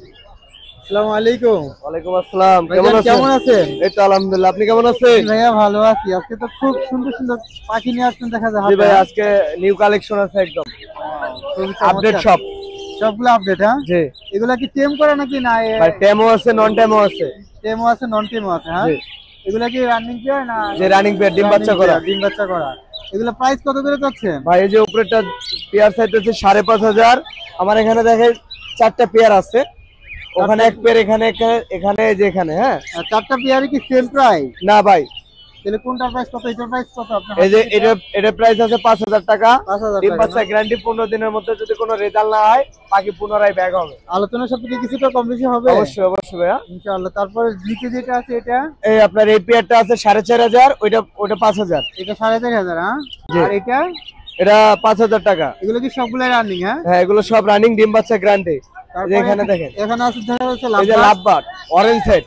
আসসালামু আলাইকুম। ওয়ালাইকুম আসসালাম। কেমন আছেন? এই তো আলহামদুলিল্লাহ। আপনি কেমন আছেন? ভাইয়া ভালো আছি। আজকে তো খুব সুন্দর সুন্দর পাখি নিয়ে আসছেন দেখা যায় জি হাতে। ভাই, আজকে নিউ কালেকশন আছে একদম। খুবই আপডেট চমৎকার। সব। সবগুলো আপডেট, হ্যাঁ? জি এগুলা কি টেম করা নাকি না ভাই, টেমও আছে নন টেমও আছে। টেমও আছে নন টেমও আছে, হ্যাঁ? জি এগুলা কি রানিং পেয়ার না যে রানিং পেয়ার, ডিম রানিং বাচ্চা করা। পেয়ার ডিম বাচ্চা করা? এগুলা প্রাইস কত করে যাচ্ছেন? ভাই এই যে উপরেরটা পেয়ার চাইতেছে 5,500। আমার এখানে দেখে 4টা পেয়ার আছে, ওখানে এক পেয়ার, এখানে এখানে যে এখানে, হ্যাঁ। আর চারটা পেয়ারই কি সেম প্রাইস? না ভাই, তাহলে কোনটার প্রাইস কত, এটার প্রাইস কত আপনার? এই যে এটা প্রাইস আছে 5,000 টাকা। 5,000 ডিম টাকা বাচ্চা না? গ্যারান্টি, 15 দিনের মধ্যে যদি কোনো রেজাল্ট না হয় পাখি পুনরায় ব্যাগ হবে। আলোচনার সাপেক্ষে কিছুটা কম বেশি হবে অবশ্যই অবশ্যই ভাইয়া। ইনশাআল্লাহ। তারপরে নিচে যেটা আছে এটা এই আপনার এই পেয়ারটা আছে 4,500, ওইটা 5,000। এটা 4,500, হ্যাঁ? জি। আর এটা এটা 5,000 টাকা। এগুলো কি সবগুলো রানিং, হ্যাঁ? হ্যাঁ, এগুলো সব রানিং, ডিম বাচ্চা গ্যারান্টি। তারপরে এখানে দেখেন, এখানে আছে দেখা যাচ্ছে এই যে লাভবার্ড অরেঞ্জ হেড,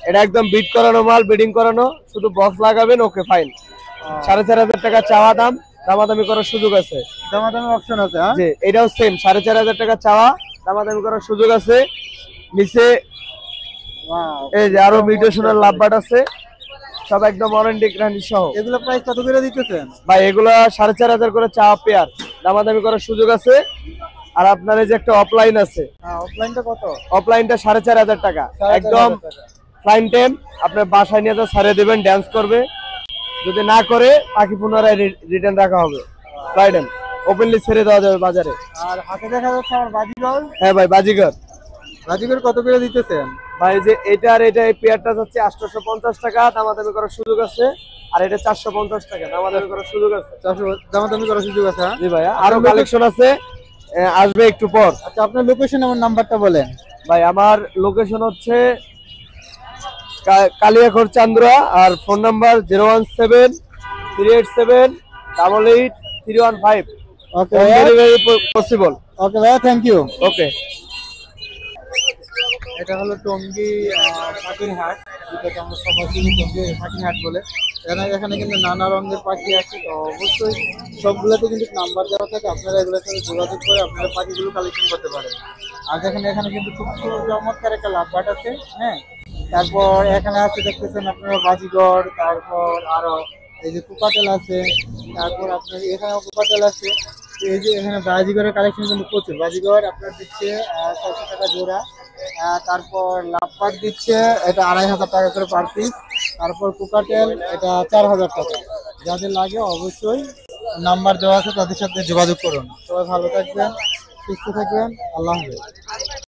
এটা একদম বিট করানো মাল, ব্রিডিং করানো, শুধু বক্স লাগাবেন, ওকে ফাইন। 4,500 টাকা চাওয়া দাম, দামাদামি করার সুযোগ আছে। দামাদামি অপশন আছে, হ্যাঁ? জি, এটাও সেম 4,500 টাকা চাওয়া, দামাদামি করার সুযোগ আছে। নিচে ওয়াও, এই যে আরো মিউটেশনাল লাভবার্ড আছে, সব একদম ওয়ারেন্টি গ্যারান্টি সহ। এগুলো প্রাইস কত করে দিতেছেন? ভাই এগুলো 4,500 করে চাওয়া পেয়ার, দামাদামি করার সুযোগ আছে। আর আপনার এই যে একটা অফলাইন আছে, হ্যাঁ, অফলাইনটা কত? অফলাইনটা 4,500 টাকা, 4,500 একদম টাকা। ফ্লাইন টেম। আপনার বাসায় নিয়ে তো ছাড়িয়ে দেবেন, ড্যান্স করবে, যদি না করে পাখি পুনরায় রিটার্ন রাখা হবে। ফ্লাইডেন ওপেনলি ছেড়ে দেওয়া যাবে বাজারে। আর হাতে দেখা যাচ্ছে আমার বাজিগর। হ্যাঁ ভাই, বাজিগর। বাজিগর কত করে দিতেছেন? ভাই যে এটা আর এটা, এই পেয়ারটা হচ্ছে 850 টাকা, দামাদামি করার সুযোগ আছে। আর এটা 450 টাকা, দামাদামি করার সুযোগ আছে। 400 দামাদামি করার সুযোগ আছে, হ্যাঁ? জি ভাইয়া, আরো কালেকশন আছে, আসবে একটু পর। আচ্ছা, আপনার লোকেশন এবং নাম্বারটা বলেন। ভাই আমার লোকেশন হচ্ছে কালিয়াখড় চান্দুরা, আর ফোন নাম্বার 01738788315। ওকে পসিবল। ওকে ভাইয়া, থ্যাংক ইউ। ওকে। এটা হলো টঙ্গী পাখির হাট, যেটাকে আমরা সবাই চিনি টঙ্গী পাখির হাট বলে। এখানে কিন্তু নানা রঙের পাখি আছে, তো অবশ্যই সবগুলোতে কিন্তু নাম্বার দেওয়া থাকে, আপনারা এগুলোর সাথে যোগাযোগ করে আপনারা পাখিগুলো কালেকশন করতে পারেন। আর এখানে কিন্তু খুব চমৎকার একটা লাভবাট আছে, হ্যাঁ। তারপর এখানে আছে দেখতেছেন আপনারা বাজিগর, তারপর আরো এই যে কুকাটেল আছে, তারপর আপনার এখানেও কুকাটেল আছে। তো এই যে এখানে বাজিগরের কালেকশন কিন্তু প্রচুর। বাজিগর আপনার দিচ্ছে 600 টাকা জোড়া। তারপর লাভবাট দিচ্ছে এটা 2,500 টাকা করে পার পিস। তারপর কুকাটেল এটা 4,000 টাকা। যাদের লাগে অবশ্যই নাম্বার দেওয়া আছে, তাদের সাথে যোগাযোগ করুন। সবাই ভালো থাকবেন, সুস্থ থাকবেন, আল্লাহ হাফেজ।